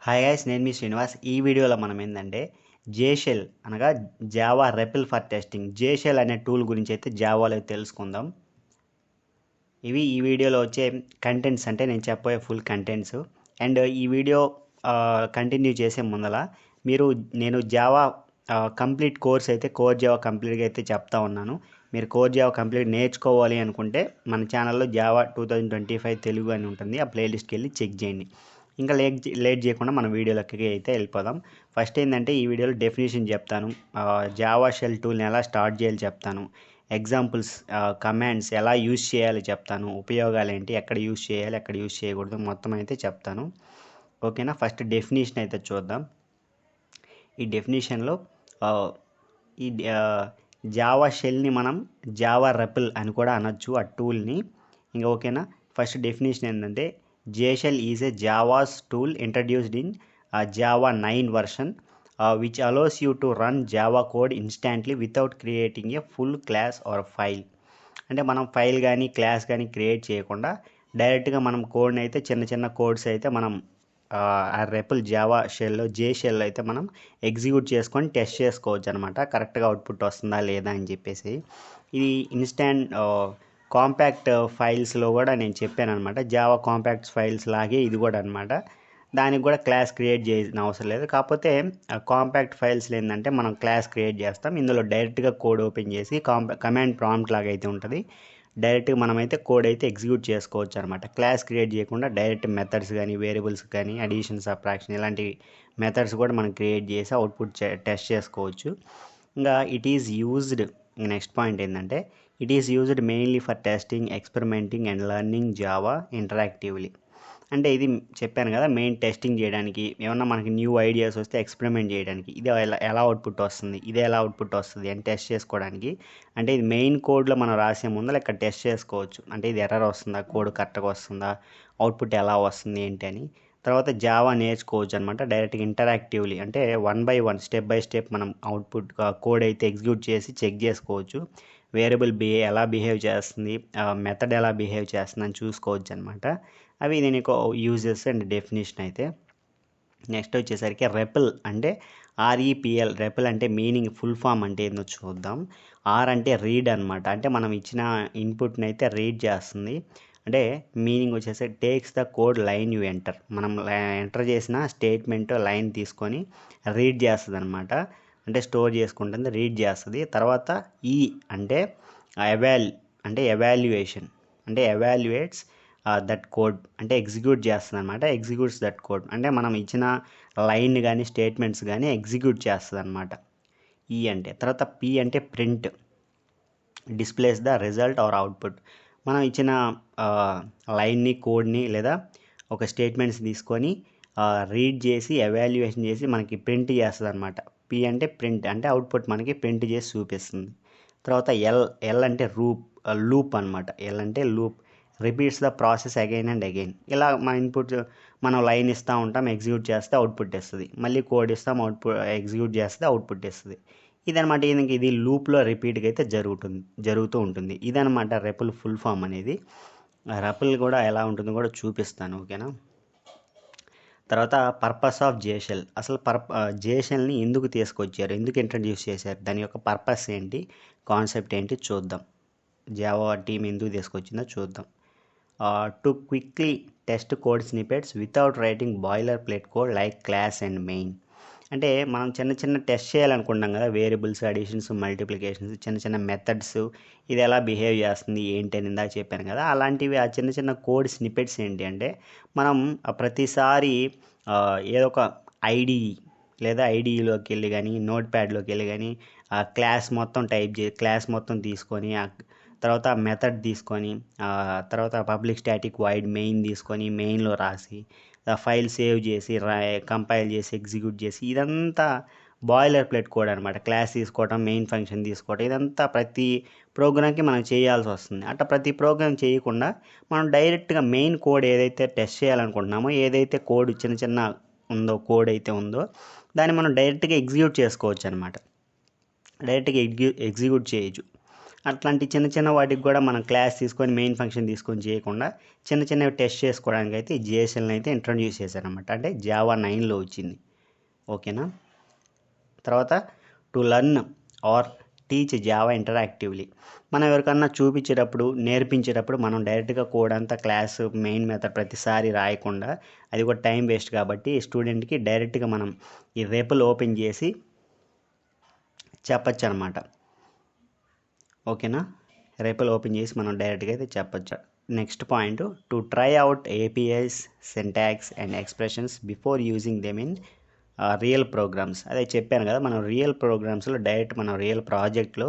Hi guys, నేను మీ శ్రీనివాస్. ఈ వీడియోలో మనం ఏంటంటే జేషెల్ అనగా జావా రెపిల్ ఫర్ టెస్టింగ్ జేషెల్ అనే టూల్ గురించి అయితే జావాలో తెలుసుకుందాం. ఇవి ఈ వీడియోలో వచ్చే కంటెంట్స్, అంటే నేను చెప్పబోయే ఫుల్ కంటెంట్స్. అండ్ ఈ వీడియో కంటిన్యూ చేసే ముందల నేను జావా కంప్లీట్ కోర్స్ అయితే కోర్ జావా కంప్లీట్గా అయితే చెప్తా ఉన్నాను. మీరు కోర్ జావా కంప్లీట్ నేర్చుకోవాలి అనుకుంటే మన ఛానల్లో జావా 2025 తెలుగు అని ఉంటుంది. ఆ ప్లేలిస్ట్కి వెళ్ళి చెక్ చేయండి. ఇంకా లేట్ చేయకుండా మన వీడియోలోకి అయితే వెళ్ళిపోదాం. ఫస్ట్ ఏంటంటే ఈ వీడియోలో డెఫినేషన్ చెప్తాను, జావా షెల్ టూల్ని ఎలా స్టార్ట్ చేయాలి చెప్తాను, ఎగ్జాంపుల్స్, కమాండ్స్ ఎలా యూజ్ చేయాలి చెప్తాను, ఉపయోగాలు ఏంటి, ఎక్కడ యూజ్ చేయాలి ఎక్కడ యూజ్ చేయకూడదు మొత్తం అయితే చెప్తాను. ఓకేనా? ఫస్ట్ డెఫినేషన్ అయితే చూద్దాం. ఈ డెఫినేషన్లో ఈ జావా షెల్ని మనం జావా రెపిల్ అని కూడా అనొచ్చు, ఆ టూల్ని. ఇంకా ఓకేనా? ఫస్ట్ డెఫినేషన్ ఏంటంటే JShell is a Java's tool introduced in Java 9 version which allows you to run Java code instantly without creating a full class or file. అంటే మనం ఫైల్ కానీ క్లాస్ కానీ క్రియేట్ చేయకుండా డైరెక్ట్గా మనం కోడ్ని అయితే చిన్న చిన్న కోడ్స్ అయితే మనం ఆ రెపిల్ జావా షెల్లో షెల్ అయితే మనం ఎగ్జిక్యూట్ చేసుకొని టెస్ట్ చేసుకోవచ్చు అనమాట, కరెక్ట్గా అవుట్పుట్ వస్తుందా లేదా అని చెప్పేసి. ఇది ఇన్స్టాంట్ కాంపాక్ట్ ఫైల్స్లో కూడా నేను చెప్పాను అనమాట. జావా కాంపాక్ట్ ఫైల్స్ లాగే ఇది కూడా అనమాట. దానికి కూడా క్లాస్ క్రియేట్ చేయాల్సిన అవసరం లేదు. కాకపోతే కాంపాక్ట్ ఫైల్స్ ఏంటంటే మనం క్లాస్ క్రియేట్ చేస్తాం, ఇందులో డైరెక్ట్గా కోడ్ ఓపెన్ చేసి కమాండ్ ప్రాంప్ట్ లాగా అయితే ఉంటుంది, డైరెక్ట్గా మనమైతే కోడ్ అయితే ఎగ్జిక్యూట్ చేసుకోవచ్చు అనమాట. క్లాస్ క్రియేట్ చేయకుండా డైరెక్ట్ మెథడ్స్ కానీ వేరియబుల్స్ కానీ అడిషన్ సబ్ట్రాక్షన్ ఇలాంటి మెథడ్స్ కూడా మనం క్రియేట్ చేసి అవుట్పుట్ టెస్ట్ చేసుకోవచ్చు. ఇంకా it is used, next point ఏంటంటే it is used mainly for testing, experimenting and learning Java interactively. అంటే ఇది చెప్పాను కదా, మెయిన్ టెస్టింగ్ చేయడానికి, ఏమన్నా మనకి న్యూ ఐడియాస్ వస్తే ఎక్స్పెరిమెంట్ చేయడానికి, ఇది ఎలా అవుట్పుట్ వస్తుంది, ఇదే ఎలా అవుట్పుట్ వస్తుంది అని టెస్ట్ చేసుకోవడానికి. అంటే ఇది మెయిన్ కోడ్లో మనం రాసే ముందు ఇక్కడ టెస్ట్ చేసుకోవచ్చు, అంటే ఇది ఎర్రర్ వస్తుందా, కోడ్ కరెక్ట్గా వస్తుందా, అవుట్పుట్ ఎలా వస్తుంది ఏంటి అని. తర్వాత జావా నేర్చుకోవచ్చు అనమాట డైరెక్ట్గా ఇంటరాక్టివ్లీ, అంటే 1 by 1 స్టెప్ బై స్టెప్ మనం అవుట్పుట్ కోడ్ అయితే ఎగ్జిక్యూట్ చేసి చెక్ చేసుకోవచ్చు. వేరియబుల్ ఎలా బిహేవ్ చేస్తుంది, మెథడ్ ఎలా బిహేవ్ చేస్తుంది అని చూసుకోవచ్చు అనమాట. అవి దీనికి యూజెస్ అండ్ డెఫినేషన్ అయితే. నెక్స్ట్ వచ్చేసరికి రెపిల్ అంటే ఆర్ఈపిఎల్. రెపిల్ అంటే మీనింగ్, ఫుల్ ఫామ్ అంటే ఏందో చూద్దాం. ఆర్ అంటే రీడ్ అనమాట, అంటే మనం ఇచ్చిన ఇన్పుట్ని అయితే రీడ్ చేస్తుంది. అంటే మీనింగ్ వచ్చేసి takes the code line you enter, మనం ఎంటర్ చేసిన స్టేట్మెంట్ లైన్ తీసుకొని రీడ్ చేస్తుంది అనమాట, అంటే స్టోర్ చేసుకుంటుంది, రీడ్ చేస్తుంది. తర్వాత ఈ అంటే ఎవాల్యుయేషన్, అంటే ఎవాల్యుయేట్స్ దట్ కోడ్, అంటే ఎగ్జిక్యూట్ చేస్తుంది అనమాట, ఎగ్జిక్యూట్స్ దట్ కోడ్, అంటే మనం ఇచ్చిన లైన్ కానీ స్టేట్మెంట్స్ కానీ ఎగ్జిక్యూట్ చేస్తుంది అనమాట. ఈ అంటే తర్వాత పి అంటే print, displays the result or output. మనం ఇచ్చిన లైన్ని, కోడ్ని లేదా ఒక స్టేట్మెంట్స్ తీసుకొని రీడ్ చేసి ఎవాల్యుయేషన్ చేసి మనకి ప్రింట్ చేస్తుంది అనమాట. పి అంటే ప్రింట్, అంటే అవుట్పుట్ మనకి ప్రింట్ చేసి చూపిస్తుంది. తర్వాత ఎల్ అంటే లూప్ అనమాట. ఎల్ అంటే loop, repeats the process again and again. ఇలా మన ఇన్పుట్, మనం లైన్ ఇస్తూ ఉంటాం, ఎగ్జిక్యూట్ చేస్తే అవుట్పుట్ ఇస్తుంది, మళ్ళీ కోడ్ ఇస్తాం, ఎగ్జిక్యూట్ చేస్తే అవుట్పుట్ ఇస్తుంది. ఇదనమాట. ఇది లూప్లో రిపీట్గా అయితే జరుగుతూ ఉంటుంది. ఇదనమాట రెపిల్ ఫుల్ ఫామ్ అనేది. రెపిల్ కూడా ఎలా ఉంటుందో కూడా చూపిస్తాను, ఓకేనా? తర్వాత పర్పస్ ఆఫ్ జేషెల్. అసలు జేషెల్ని ఎందుకు తీసుకొచ్చారు, ఎందుకు ఇంట్రడ్యూస్ చేశారు, దాని యొక్క పర్పస్ ఏంటి, కాన్సెప్ట్ ఏంటి చూద్దాం. జావా టీమ్ ఎందుకు తీసుకొచ్చిందో చూద్దాం. To quickly test code snippets without writing boiler plate code like class and main. అంటే మనం చిన్న చిన్న టెస్ట్ చేయాలనుకుంటాం కదా, వేరియబుల్స్, అడిషన్స్, మల్టిప్లికేషన్స్, చిన్న చిన్న మెథడ్స్, ఇది ఎలా బిహేవ్ చేస్తుంది ఏంటి అని ఇందాక చెప్పాను కదా, అలాంటివి ఆ చిన్న చిన్న కోడ్ స్నిపెట్స్ ఏంటి అంటే మనం ప్రతిసారి ఏదో ఒక ఐడిఈ లేదా ఐడిఈలోకి వెళ్ళి కానీ నోట్ ప్యాడ్లోకి వెళ్ళి కానీ క్లాస్ మొత్తం తీసుకొని, తర్వాత మెథడ్ తీసుకొని, తర్వాత పబ్లిక్ స్టాటిక్ వైడ్ మెయిన్ తీసుకొని మెయిన్లో రాసి ఫైల్ సేవ్ చేసి కంపైల్ చేసి ఎగ్జిక్యూట్ చేసి, ఇదంతా బాయిలర్ ప్లేట్ కోడ్ అనమాట. క్లాస్ తీసుకోవడం, మెయిన్ ఫంక్షన్ తీసుకోవడం, ఇదంతా ప్రతి ప్రోగ్రామ్కి మనం చేయాల్సి వస్తుంది. అట్లా ప్రతి ప్రోగ్రామ్ చేయకుండా మనం డైరెక్ట్గా మెయిన్ కోడ్ ఏదైతే టెస్ట్ చేయాలనుకుంటున్నామో, ఏదైతే కోడ్ చిన్న చిన్న కోడ్ అయితే ఉందో దాన్ని మనం డైరెక్ట్గా ఎగ్జిక్యూట్ చేసుకోవచ్చు అనమాట, డైరెక్ట్గా ఎగ్జిక్యూట్ చేయొచ్చు. అట్లాంటి చిన్న చిన్న వాటికి కూడా మనం క్లాస్ తీసుకొని మెయిన్ ఫంక్షన్ తీసుకొని చేయకుండా చిన్న చిన్నవి టెస్ట్ చేసుకోవడానికి అయితే ఈ జేఎస్ఎల్ని అయితే ఇంట్రడ్యూస్ చేశారనమాట. అంటే జావా 9లో వచ్చింది. ఓకేనా. తర్వాత to learn or teach Java interactively. మనం ఎవరికన్నా చూపించేటప్పుడు నేర్పించేటప్పుడు మనం డైరెక్ట్గా కోడ్ అంతా క్లాస్ మెయిన్ మెథడ్ ప్రతిసారి రాయకుండా, అది కూడా టైం వేస్ట్ కాబట్టి స్టూడెంట్కి డైరెక్ట్గా మనం ఈ రేపుల్ ఓపెన్ చేసి చెప్పచ్చు అనమాట. ఓకేనా. రేపుల్ ఓపెన్ చేసి మనం డైరెక్ట్గా అయితే చెప్పచ్చు. Next point, to try out APIs syntax and expressions before using them in real programs. అదే చెప్పాను కదా, మనం రియల్ ప్రోగ్రామ్స్లో డైరెక్ట్ మనం రియల్ ప్రాజెక్ట్లో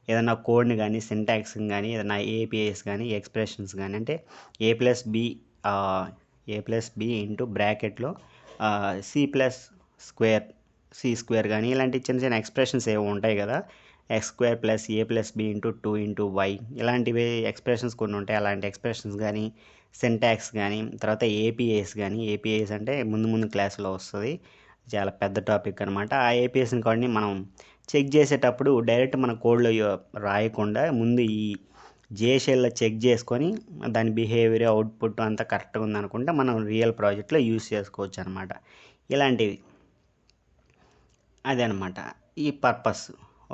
ఏదైనా కోడ్ని కానీ సింటాక్స్ని కానీ ఏదైనా ఏపీఐస్ కానీ ఎక్స్ప్రెషన్స్ కానీ అంటే ఏ ప్లస్ బి ఇంటూ బ్రాకెట్లో సి స్క్వేర్ కానీ ఇలాంటి చిన్న చిన్న ఎక్స్ప్రెషన్స్ ఏవో ఉంటాయి కదా, x² plus a+b into 2 into y ఇలాంటివి ఎక్స్ప్రెషన్స్ కొన్ని ఉంటాయి. అలాంటి ఎక్స్ప్రెషన్స్ కానీ సింటాక్స్ కానీ తర్వాత ఏపీఐస్ అంటే ముందు క్లాసులో వస్తుంది, చాలా పెద్ద టాపిక్ అనమాట. ఆ ఏపీఎస్ని కానీ మనం చెక్ చేసేటప్పుడు డైరెక్ట్ మన కోడ్లో రాయకుండా ముందు ఈ జేషెల్లో చెక్ చేసుకొని దాని బిహేవియర్ అవుట్పుట్ అంతా కరెక్ట్గా ఉందనుకుంటే మనం రియల్ ప్రాజెక్ట్లో యూస్ చేసుకోవచ్చు అనమాట. ఇలాంటివి అదే అనమాట ఈ పర్పస్.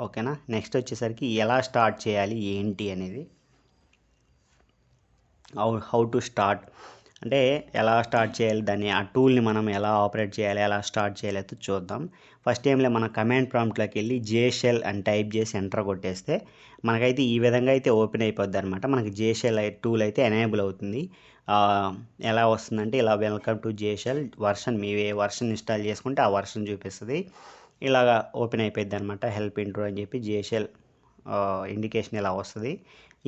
ఓకేనా. నెక్స్ట్ వచ్చేసరికి ఎలా స్టార్ట్ చేయాలి ఏంటి అనేది, హౌ టు స్టార్ట్ అంటే ఎలా స్టార్ట్ చేయాలి, దాన్ని ఆ టూల్ని మనం ఎలా ఆపరేట్ చేయాలి, ఎలా స్టార్ట్ చేయాలి అయితే చూద్దాం. ఫస్ట్ ఏంలే, మన కమాండ్ ప్రాంప్ట్లోకి వెళ్ళి జేషెల్ అని టైప్ చేసి ఎంటర్ కొట్టేస్తే మనకైతే ఈ విధంగా అయితే ఓపెన్ అయిపోద్ది అనమాట. మనకి జేషెల్ టూల్ అయితే ఎనేబుల్ అవుతుంది. ఎలా వస్తుందంటే ఇలా వెల్కమ్ టు జేషెల్ వర్షన్, మీ ఏ వర్షన్ ఇన్స్టాల్ చేసుకుంటే ఆ వర్షన్ చూపిస్తుంది. ఇలాగా ఓపెన్ అయిపోయింది అనమాట. హెల్ప్ ఇంట్రో అని చెప్పి జేషెల్ ఇండికేషన్ ఇలా వస్తుంది.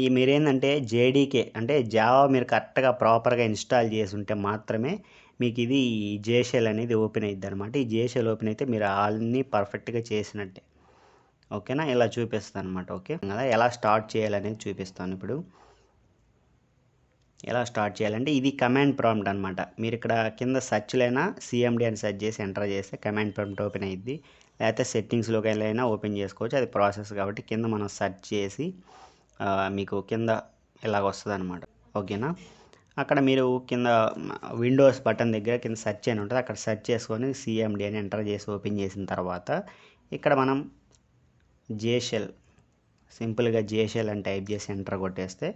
ఈ మీరేంటంటే జేడీకే అంటే జావా మీరు కరెక్ట్గా ప్రాపర్గా ఇన్స్టాల్ చేసి ఉంటే మాత్రమే మీకు ఇది జేషెల్ అనేది ఓపెన్ అయ్యిద్ది అనమాట. ఈ జేషెల్ ఓపెన్ అయితే మీరు అన్నీ పర్ఫెక్ట్గా చేసినట్టే. ఓకేనా. ఇలా చూపిస్తాను అనమాట. ఓకే కదా. ఎలా స్టార్ట్ చేయాలనేది చూపిస్తాను ఇప్పుడు. ఎలా స్టార్ట్ చేయాలంటే ఇది కమాండ్ ప్రాంప్ట్ అనమాట. మీరు ఇక్కడ కింద సెర్చ్లైనా సిఎండి అని సెర్చ్ చేసి ఎంటర్ చేస్తే కమాండ్ ప్రాంప్ట్ ఓపెన్ అయ్యిద్ది. లేకపోతే సెట్టింగ్స్లోకి వెళ్ళైనా ఓపెన్ చేసుకోవచ్చు, అది ప్రాసెస్ కాబట్టి కింద మనం సెర్చ్ చేసి మీకు కింద ఇలాగ వస్తుంది అనమాట. ఓకేనా. అక్కడ మీరు కింద విండోస్ బటన్ దగ్గర కింద సెర్చ్ అని ఉంటుంది, అక్కడ సెర్చ్ చేసుకొని సిఎండి అని ఎంటర్ చేసి ఓపెన్ చేసిన తర్వాత ఇక్కడ మనం జేషెల్ సింపుల్గా జేషెల్ అని టైప్ చేసి ఎంటర్ కొట్టేస్తే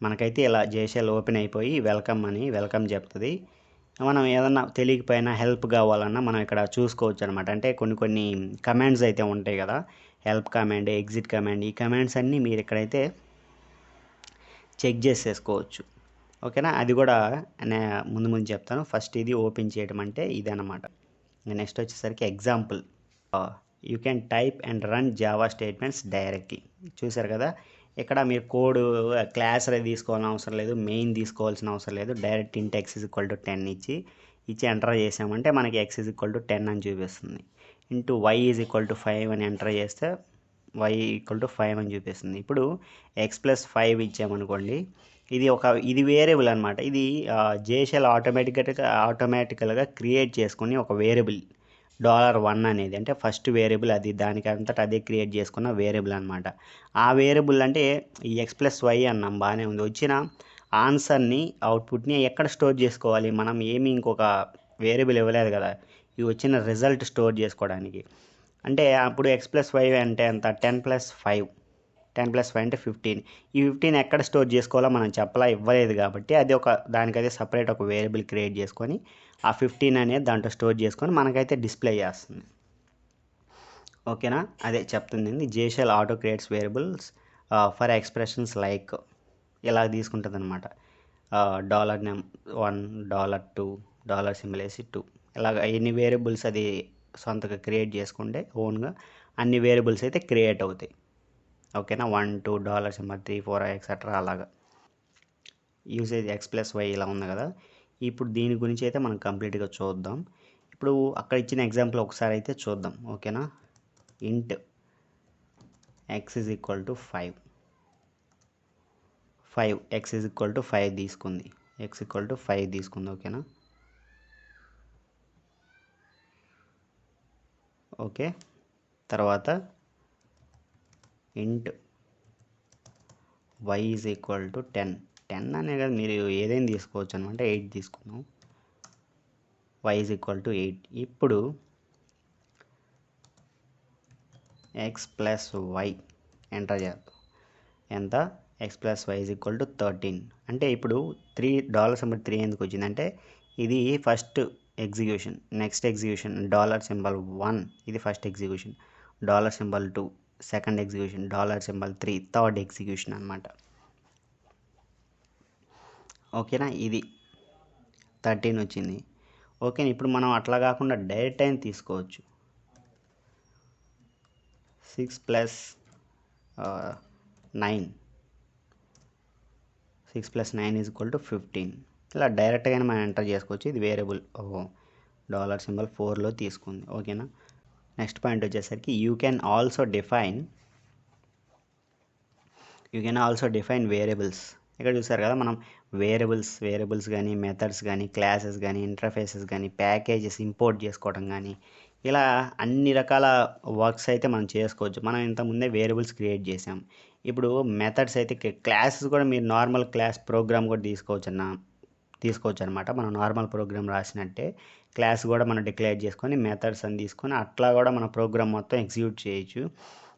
మనకైతే ఇలా జేషెల్ ఓపెన్ అయిపోయి వెల్కమ్ చెప్తుంది. మనం ఏదన్నా తెలియకపోయినా హెల్ప్ కావాలన్నా మనం ఇక్కడ చూసుకోవచ్చు అనమాట. అంటే కొన్ని కమాండ్స్ అయితే ఉంటాయి కదా, హెల్ప్ కమాండ్, ఎగ్జిట్ కమాండ్, ఈ కమాండ్స్ అన్నీ మీరు ఇక్కడైతే చెక్ చేసేసుకోవచ్చు. ఓకేనా. అది కూడా ముందు చెప్తాను. ఫస్ట్ ఇది ఓపెన్ చేయడం అంటే ఇదన్నమాట. నెక్స్ట్ వచ్చేసరికి example, you can type and run Java statements directly. చూసారు కదా, ఇక్కడ మీరు కోడ్ క్లాస్ అనేది తీసుకోవాల్సిన అవసరం లేదు, మెయిన్ తీసుకోవాల్సిన అవసరం లేదు. డైరెక్ట్ ఇంట్ x = 10 ఇచ్చి ఎంటర్ చేసామంటే మనకి x = 10 అని చూపిస్తుంది. ఇంటూ y = 5 అని ఎంటర్ చేస్తే y = 5 అని చూపిస్తుంది. ఇప్పుడు x+5 ఇచ్చామనుకోండి, ఇది వేరియబుల్ అనమాట. ఇది జేషెల్ ఆటోమేటికల్గా క్రియేట్ చేసుకుని ఒక వేరియబుల్ $1 అనేది అంటే ఫస్ట్ వేరియబుల్, అది దానికి అంతటా అదే క్రియేట్ చేసుకున్న వేరియబుల్ అనమాట. ఆ వేరియబుల్ అంటే ఈ x+y అన్నాం, బాగానే ఉంది. వచ్చిన ఆన్సర్ని అవుట్పుట్ని ఎక్కడ స్టోర్ చేసుకోవాలి, మనం ఏమి ఇంకొక వేరియబుల్ ఇవ్వలేదు కదా, ఇవి వచ్చిన రిజల్ట్ స్టోర్ చేసుకోవడానికి. అంటే అప్పుడు x+y అంటే ఎంత, 10+5 అంటే 15. ఈ 15 ఎక్కడ స్టోర్ చేసుకోవాలో మనం ఇవ్వలేదు కాబట్టి అది దానికైతే సపరేట్ ఒక వేరియబుల్ క్రియేట్ చేసుకొని ఆ 15 అనేది దాంట్లో స్టోర్ చేసుకొని మనకైతే డిస్ప్లే చేస్తుంది. ఓకేనా. అదే చెప్తుంది, JShell auto creates variables for expressions like ఇలా తీసుకుంటుంది అనమాట. $1, $2 $2 ఇలాగ ఎన్ని వేరియబుల్స్ అది సొంతగా క్రియేట్ చేసుకుంటే ఓన్గా అన్ని వేరియబుల్స్ అయితే క్రియేట్ అవుతాయి. ఓకేనా. $1, $2, $3, $4 ఎక్సెట్రా అలాగా. యూసేజ్ x+y ఇలా ఉంది కదా. ఇప్పుడు దీని గురించి అయితే మనం కంప్లీట్గా చూద్దాం. ఇప్పుడు అక్కడ ఇచ్చిన ఎగ్జాంపుల్ ఒకసారి అయితే చూద్దాం. ఓకేనా. ఇంట్ x = 5, x = 5 తీసుకుంది, ఓకేనా. ఓకే. తర్వాత ఇంట్ y ఈజ్ ఈక్వల్ టు 10 అనే కదా, మీరు ఏదైనా తీసుకోవచ్చు అనమాట. 8 తీసుకున్నాం. y is equal to 8. ఇప్పుడు x ప్లస్ వై ఎంటర్ చేద్దాం. ఎంత? x plus y is equal to 13. అంటే ఇప్పుడు $3 ఎందుకు వచ్చిందంటే ఇది ఫస్ట్ ఎగ్జిక్యూషన్. నెక్స్ట్ ఎగ్జిక్యూషన్ $1 ఇది first execution, $2 second execution, $3 third execution అనమాట. ఓకేనా, ఇది 13 వచ్చింది. ఓకే, ఇప్పుడు మనం అట్లా కాకుండా డైరెక్ట్ అయిన తీసుకోవచ్చు. 6 ప్లస్ 9 ఈజ్ ఈక్వల్ టు 15. ఇలా డైరెక్ట్గానే మనం ఎంటర్ చేసుకోవచ్చు. ఇది వేరియబుల్ $4లో తీసుకుంది. ఓకేనా, నెక్స్ట్ పాయింట్ వచ్చేసరికి you can also define variables. ఇక్కడ చూసారు కదా, మనం వేరియబుల్స్ కానీ, మెథడ్స్ కానీ, క్లాసెస్ కానీ, ఇంటర్ఫేసెస్ కానీ, ప్యాకేజెస్ ఇంపోర్ట్ చేసుకోవడం కానీ, ఇలా అన్ని రకాల వర్క్స్ అయితే మనం చేసుకోవచ్చు. మనం ఇంతకుముందే వేరియబుల్స్ క్రియేట్ చేసాం. ఇప్పుడు మెథడ్స్ అయితే క్లాసెస్ కూడా మీరు నార్మల్ క్లాస్ ప్రోగ్రామ్ కూడా తీసుకోవచ్చు అనమాట. మనం నార్మల్ ప్రోగ్రామ్ రాసినట్టే క్లాస్ కూడా మనం డిక్లేర్ చేసుకొని మెథడ్స్ అని తీసుకొని అట్లా కూడా మన ప్రోగ్రామ్ మొత్తం ఎగ్జిక్యూట్ చేయొచ్చు.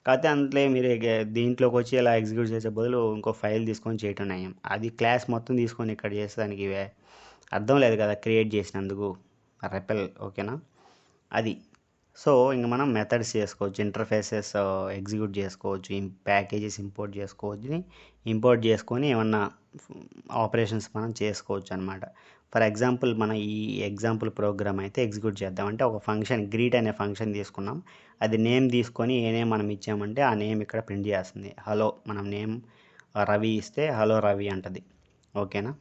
కాకపోతే అందులో మీరు దీంట్లోకి వచ్చి ఇలా ఎగ్జిక్యూట్ చేసే బదులు ఇంకో ఫైల్ తీసుకొని చేయటం నయం. అది క్లాస్ మొత్తం తీసుకొని ఇక్కడ చేస్తే దానికి అర్థం లేదు కదా క్రియేట్ చేసినందుకు రెపెల్. ఓకేనా, అది. సో ఇంక మనం మెథడ్స్ చేసుకోవచ్చు, ఇంటర్ఫేసెస్ ఎగ్జిక్యూట్ చేసుకోవచ్చు, ప్యాకేజెస్ ఇంపోర్ట్ చేసుకొని ఏమన్నా ఆపరేషన్స్ మనం చేసుకోవచ్చు అనమాట. ఫర్ ఎగ్జాంపుల్ మనం ఈ ఎగ్జాంపుల్ ప్రోగ్రామ్ అయితే ఎగ్జిక్యూట్ చేద్దామంటే ఒక ఫంక్షన్ గ్రీట్ అనే ఫంక్షన్ తీసుకున్నాం. అది నేమ్ తీసుకొని ఏ నేమ్ మనం ఇచ్చామంటే ఆ నేమ్ ఇక్కడ ప్రింట్ చేస్తుంది. హలో, మనం నేమ్ రవి ఇస్తే హలో రవి అంటది. ఓకేనా,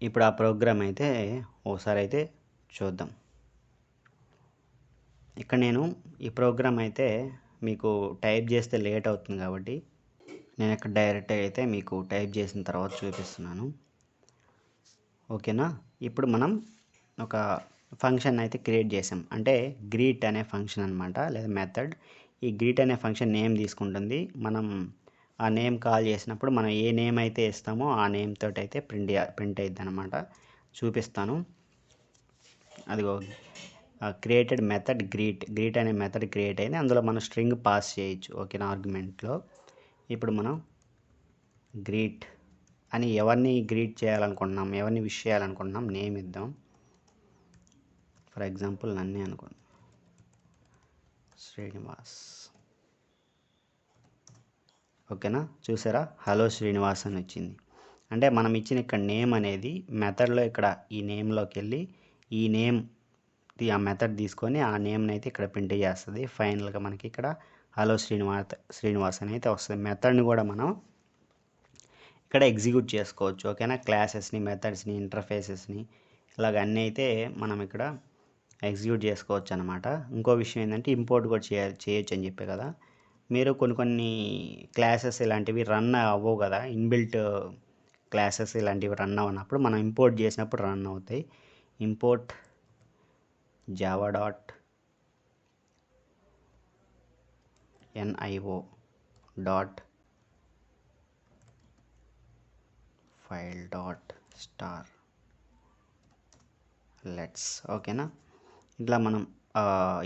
ఇప్పుడు ఆ ప్రోగ్రామ్ అయితే ఒకసారి అయితే చూద్దాం. ఇక్కడ నేను ఈ ప్రోగ్రామ్ అయితే మీకు టైప్ చేస్తే లేట్ అవుతుంది కాబట్టి నేను ఇక్కడ డైరెక్ట్గా అయితే మీకు టైప్ చేసిన తర్వాత చూపిస్తున్నాను. ఓకేనా, ఇప్పుడు మనం ఒక ఫంక్షన్ అయితే క్రియేట్ చేసాం. అంటే గ్రీట్ అనే ఫంక్షన్ అనమాట, లేదా మెథడ్. ఈ గ్రీట్ అనే ఫంక్షన్ నేమ్ తీసుకుంటుంది. మనం ఆ నేమ్ కాల్ చేసినప్పుడు మనం ఏ నేమ్ అయితే ఇస్తామో ఆ నేమ్ తోటి అయితే ప్రింట్ అయ్యిద్ది అనమాట. చూపిస్తాను. అదిగో క్రియేటెడ్ మెథడ్ గ్రీట్ అనే మెథడ్ క్రియేట్ అయింది. అందులో మనం స్ట్రింగ్ పాస్ చేయొచ్చు. ఓకేనా, ఆర్గ్యుమెంట్లో. ఇప్పుడు మనం గ్రీట్ అని ఎవరిని గ్రీట్ చేయాలనుకుంటున్నాం, ఎవరిని విష్ చేయాలనుకుంటున్నాం నేమ్ ఇద్దాం. ఫర్ ఎగ్జాంపుల్ నన్నే అనుకోండి, శ్రీనివాస్. ఓకేనా, చూసారా, హలో శ్రీనివాస్ అని వచ్చింది. అంటే మనం ఇచ్చిన ఇక్కడ నేమ్ అనేది మెథడ్లో ఇక్కడ ఈ నేమ్లోకి వెళ్ళి ఈ నేమ్ ఆ మెథడ్ తీసుకొని ఆ నేమ్ని అయితే ఇక్కడ ప్రింట్ చేస్తుంది. ఫైనల్గా మనకి ఇక్కడ హలో శ్రీనివాస్ అని అయితే వస్తుంది. మెథడ్ని కూడా మనం ఇక్కడ ఎగ్జిక్యూట్ చేసుకోవచ్చు. ఓకేనా, క్లాసెస్ని, మెథడ్స్ని, ఇంటర్ఫేసెస్ని ఇలాగ అన్నీ అయితే మనం ఇక్కడ ఎగ్జిక్యూట్ చేసుకోవచ్చు అనమాట. ఇంకో విషయం ఏంటంటే ఇంపోర్ట్ కూడా చేయొచ్చు అని చెప్పే కదా. మీరు కొన్ని క్లాసెస్ ఇలాంటివి రన్ అవ్వవు కదా, ఇన్బిల్ట్ క్లాసెస్ ఇలాంటివి రన్ అవ్వనప్పుడు మనం ఇంపోర్ట్ చేసినప్పుడు రన్ అవుతాయి. Import java.nio.file.star let's. ఓకేనా, ఇట్లా మనం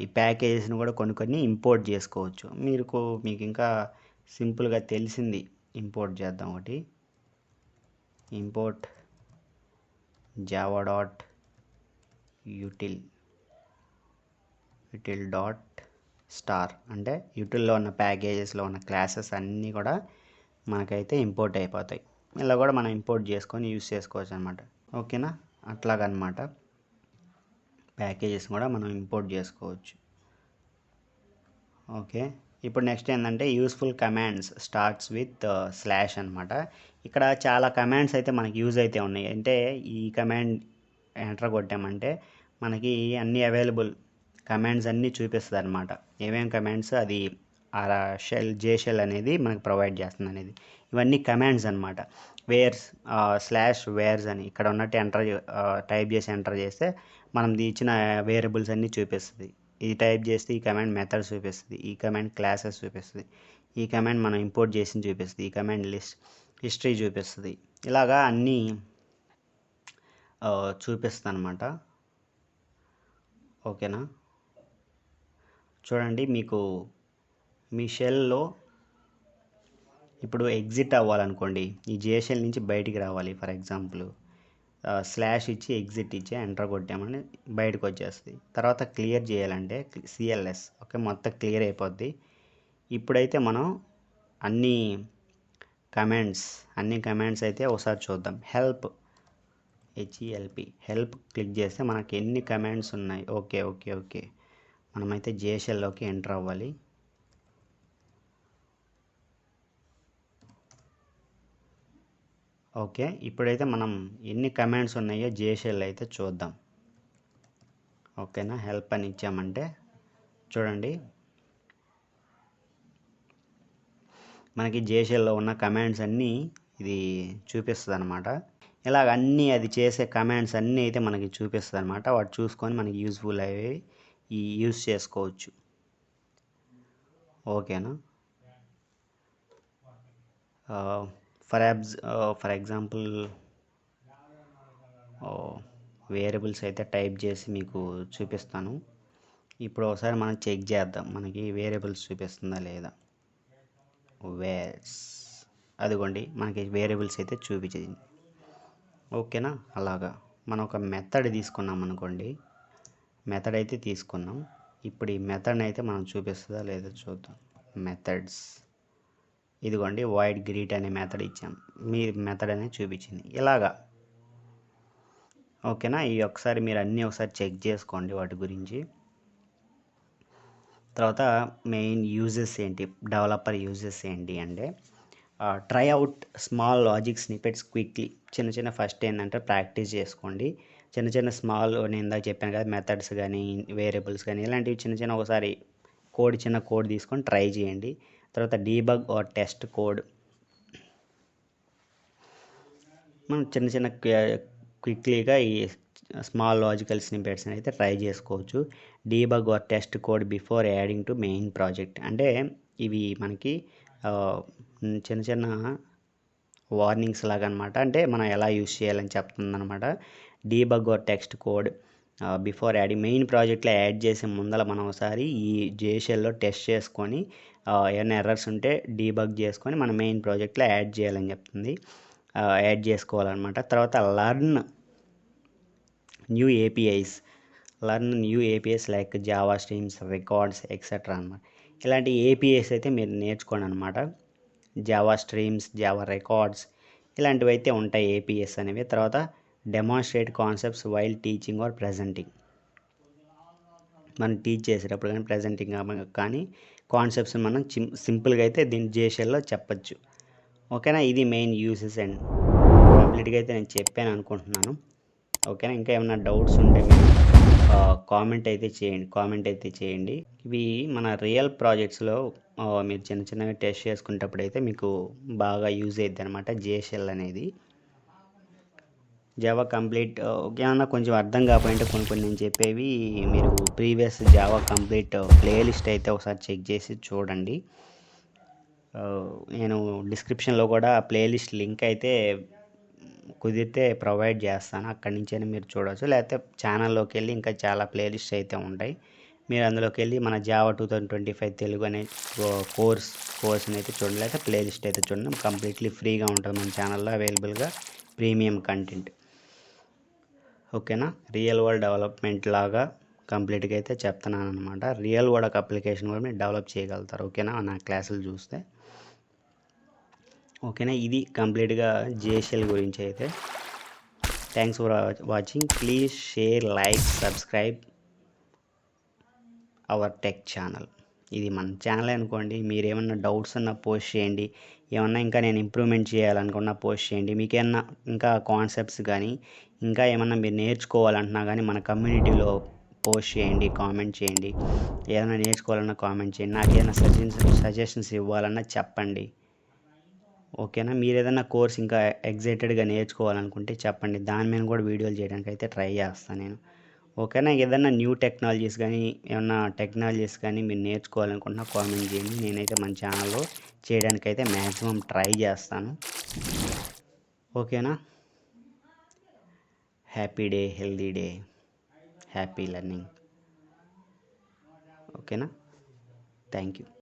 ఈ ప్యాకేజెస్ని కూడా కొన్ని ఇంపోర్ట్ చేసుకోవచ్చు. మీకు ఇంకా సింపుల్గా తెలిసింది ఇంపోర్ట్ చేద్దాం. ఒకటి ఇంపోర్ట్ java.util.star అంటే యూటిల్లో ఉన్న ప్యాకేజెస్లో ఉన్న క్లాసెస్ అన్నీ కూడా మనకైతే ఇంపోర్ట్ అయిపోతాయి. ఇలా కూడా మనం ఇంపోర్ట్ చేసుకొని యూస్ చేసుకోవచ్చు అనమాట. ఓకేనా, అట్లాగనమాట ప్యాకేజెస్ కూడా మనం ఇంపోర్ట్ చేసుకోవచ్చు. ఓకే, ఇప్పుడు నెక్స్ట్ ఏంటంటే useful commands starts with slash అనమాట. ఇక్కడ చాలా కమాండ్స్ అయితే మనకి యూజ్ అయితే ఉన్నాయి. అంటే ఈ కమాండ్ ఎంటర్ కొట్టామంటే మనకి అన్ని అవైలబుల్ కమాండ్స్ అన్నీ చూపిస్తుంది అనమాట. ఏమేమి కమాండ్స్ అది ఆ జేషెల్ అనేది మనకు ప్రొవైడ్ చేస్తుంది అనేది. ఇవన్నీ కమాండ్స్ అనమాట. వేర్స్ అని ఇక్కడ ఉన్నట్టు టైప్ చేసి ఎంటర్ చేస్తే మనం ఇచ్చిన వేరియబుల్స్ అన్నీ చూపిస్తుంది. ఇది టైప్ చేస్తే ఈ కమాండ్ మెథడ్స్ చూపిస్తుంది, ఈ కమాండ్ క్లాసెస్ చూపిస్తుంది, ఈ కమాండ్ మనం ఇంపోర్ట్ చేసి చూపిస్తుంది, ఈ కమాండ్ హిస్టరీ చూపిస్తుంది. ఇలాగా అన్నీ చూపిస్తుంది అనమాట. ఓకేనా, చూడండి మీకు మీ షెల్లో ఇప్పుడు ఎగ్జిట్ అవ్వాలనుకోండి, ఈ జేషెల్ నుంచి బయటికి రావాలి. ఫర్ ఎగ్జాంపుల్ స్లాష్ ఇచ్చి ఎగ్జిట్ ఇచ్చి ఎంటర్ కొట్టామని బయటకు వచ్చేస్తుంది. తర్వాత క్లియర్ చేయాలంటే సిఎల్ఎస్, ఓకే, మొత్తం క్లియర్ అయిపోద్ది. ఇప్పుడైతే మనం అన్ని కమాండ్స్ అయితే ఒకసారి చూద్దాం. హెల్ప్ క్లిక్ చేస్తే మనకి ఎన్ని కమాండ్స్ ఉన్నాయి. ఓకే మనమైతే జేషెల్లోకి ఎంటర్ అవ్వాలి. ఓకే, ఇప్పుడైతే మనం ఎన్ని కమాండ్స్ ఉన్నాయో జేషెల్ అయితే చూద్దాం. ఓకేనా, హెల్ప్ అని ఇచ్చామంటే చూడండి మనకి జేషెల్లో ఉన్న కమాండ్స్ అన్నీ ఇది చూపిస్తుంది అనమాట. ఇలాగ అన్నీ అది చేసే కమాండ్స్ అన్నీ అయితే మనకి చూపిస్తుంది అనమాట. వాటి చూసుకొని మనకి యూజ్ఫుల్ అయ్యేవి యూజ్ చేసుకోవచ్చు. ఓకేనా, ఫర్ ఎగ్జాంపుల్ వేరియబుల్స్ అయితే టైప్ చేసి మీకు చూపిస్తాను. ఇప్పుడు ఒకసారి మనం చెక్ చేద్దాం మనకి వేరియబుల్స్ చూపిస్తుందా లేదా. అదిగోండి మనకి వేరియబుల్స్ అయితే చూపించింది. ఓకేనా, అలాగా మనం ఒక మెథడ్ తీసుకున్నాం అనుకోండి, మెథడ్ అయితే తీసుకున్నాం. ఇప్పుడు ఈ మెథడ్ని అయితే మనం చూపిస్తుందా లేదా చూద్దాం. మెథడ్స్, ఇదిగోండి వాయిడ్ గ్రీట్ అనే మెథడ్ ఇచ్చాం, మీ మెథడ్ అనేది చూపించింది ఇలాగా. ఓకేనా, ఈ ఒకసారి మీరు అన్నీ ఒకసారి చెక్ చేసుకోండి వాటి గురించి. తర్వాత మెయిన్ యూజెస్ ఏంటి, డెవలపర్ యూజెస్ ఏంటి అంటే try out small logic snippets quickly. చిన్న ఫస్ట్ ఏంటంటే ప్రాక్టీస్ చేసుకోండి. చిన్న స్మాల్, నేను ఇందాక చెప్పాను కదా, మెథడ్స్ కానీ వేరియబుల్స్ కానీ ఇలాంటివి చిన్న ఒకసారి చిన్న కోడ్ తీసుకొని ట్రై చేయండి. తర్వాత డీబగ్ ఆర్ టెస్ట్ కోడ్, మనం చిన్న క్విక్లీగా ఈ స్మాల్ లాజికల్ స్నిపెట్స్ అయితే ట్రై చేసుకోవచ్చు. Debug or test code before adding to main project, అంటే ఇవి మనకి చిన్న వార్నింగ్స్ లాగా అనమాట. అంటే మనం ఎలా యూస్ చేయాలని చెప్తుంది అనమాట. Debug or text code before adding, మెయిన్ ప్రాజెక్ట్లో యాడ్ చేసే ముందర మనం ఒకసారి ఈ జేషెల్లో టెస్ట్ చేసుకొని ఏమైనా ఎర్రర్స్ ఉంటే డీబగ్ చేసుకొని మన మెయిన్ ప్రాజెక్ట్లో యాడ్ చేయాలని చెప్తుంది, యాడ్ చేసుకోవాలన్నమాట. తర్వాత learn new APIs like Java streams, records etcetera అనమాట. ఇలాంటి ఏపీఐస్ అయితే మీరు నేర్చుకోండి అనమాట. జావా స్ట్రీమ్స్, జావా రికార్డ్స్ ఇలాంటివి అయితే ఉంటాయి ఏపీఎస్ అనేవి. తర్వాత demonstrate concepts while teaching or presenting, మనం టీచ్ చేసేటప్పుడు కానీ ప్రెజెంటింగ్ కానీ కాన్సెప్ట్స్ మనం సింపుల్గా అయితే దీని జేషెల్లో చెప్పచ్చు. ఓకేనా, ఇది మెయిన్ యూసెస్ అండ్ కంప్లీట్గా అయితే నేను చెప్పాను అనుకుంటున్నాను. ఓకేనా, ఇంకా ఏమైనా డౌట్స్ ఉంటే మీరు కామెంట్ అయితే చేయండి. ఇవి మన రియల్ ప్రాజెక్ట్స్లో మీరు చిన్నగా టెస్ట్ చేసుకునేటప్పుడు అయితే మీకు బాగా యూజ్ అవుతుంది అనమాట జేషెల్ అనేది. జావా కంప్లీట్ ఏమన్నా కొంచెం అర్థం కాకపోయింటే కొన్ని నేను చెప్పేవి మీరు ప్రీవియస్ జావా కంప్లీట్ ప్లేలిస్ట్ అయితే ఒకసారి చెక్ చేసి చూడండి. నేను డిస్క్రిప్షన్లో కూడా ప్లేలిస్ట్ లింక్ అయితే కుదిరితే ప్రొవైడ్ చేస్తాను, అక్కడి నుంచైనా మీరు చూడవచ్చు. లేకపోతే ఛానల్లోకి వెళ్ళి ఇంకా చాలా ప్లేలిస్ట్ అయితే ఉంటాయి, మీరు అందులోకి వెళ్ళి మన జావా 2025 తెలుగు అనే కోర్స్ని అయితే చూడండి, లేకపోతే ప్లేలిస్ట్ అయితే చూడండి. కంప్లీట్లీ ఫ్రీగా ఉంటుంది మన ఛానల్లో అవైలబుల్గా ప్రీమియం కంటెంట్. ఓకేనా, రియల్ వరల్డ్ డెవలప్మెంట్ లాగా కంప్లీట్గా అయితే చెప్తున్నాను అనమాట. రియల్ వరల్డ్ అప్లికేషన్ కూడా మీరు డెవలప్ చేయగలుగుతారు. ఓకేనా, నా క్లాసులు చూస్తే. ఓకేనా, ఇది కంప్లీట్గా జేషెల్ గురించి అయితే. Thanks for watching. Please share, like, subscribe our tech channel. ఇది మన ఛానల్ అనుకోండి. మీరు ఏమన్నా డౌట్స్ ఉన్నా పోస్ట్ చేయండి, ఏమన్నా ఇంకా నేను ఇంప్రూవ్మెంట్ చేయాలనుకున్నా పోస్ట్ చేయండి. మీకు ఏమన్నా ఇంకా కాన్సెప్ట్స్ కానీ ఇంకా ఏమన్నా మీరు నేర్చుకోవాలంటున్నా కానీ మన కమ్యూనిటీలో పోస్ట్ చేయండి, కామెంట్ చేయండి. ఏదైనా నేర్చుకోవాలన్నా కామెంట్ చేయండి, నాకు ఏదైనా సజెషన్స్ ఇవ్వాలన్నా చెప్పండి. ఓకేనా, మీరు ఏదైనా కోర్స్ ఇంకా ఎగ్జైటెడ్గా నేర్చుకోవాలనుకుంటే చెప్పండి, దాని మీద కూడా వీడియోలు చేయడానికి అయితే ట్రై చేస్తాను నేను. ఓకేనా? ఏదన్నా న్యూ టెక్నాలజీస్ కానీ ఏమన్నా టెక్నాలజీస్ కానీ మీరు నేర్చుకోవాలనుకుంటున్నా కామెంట్ చేయండి. నేనైతే మన ఛానల్లో చేయడానికైతే మ్యాక్సిమం ట్రై చేస్తాను. ఓకేనా? Happy day, healthy day, happy learning. ఓకేనా? Thank you.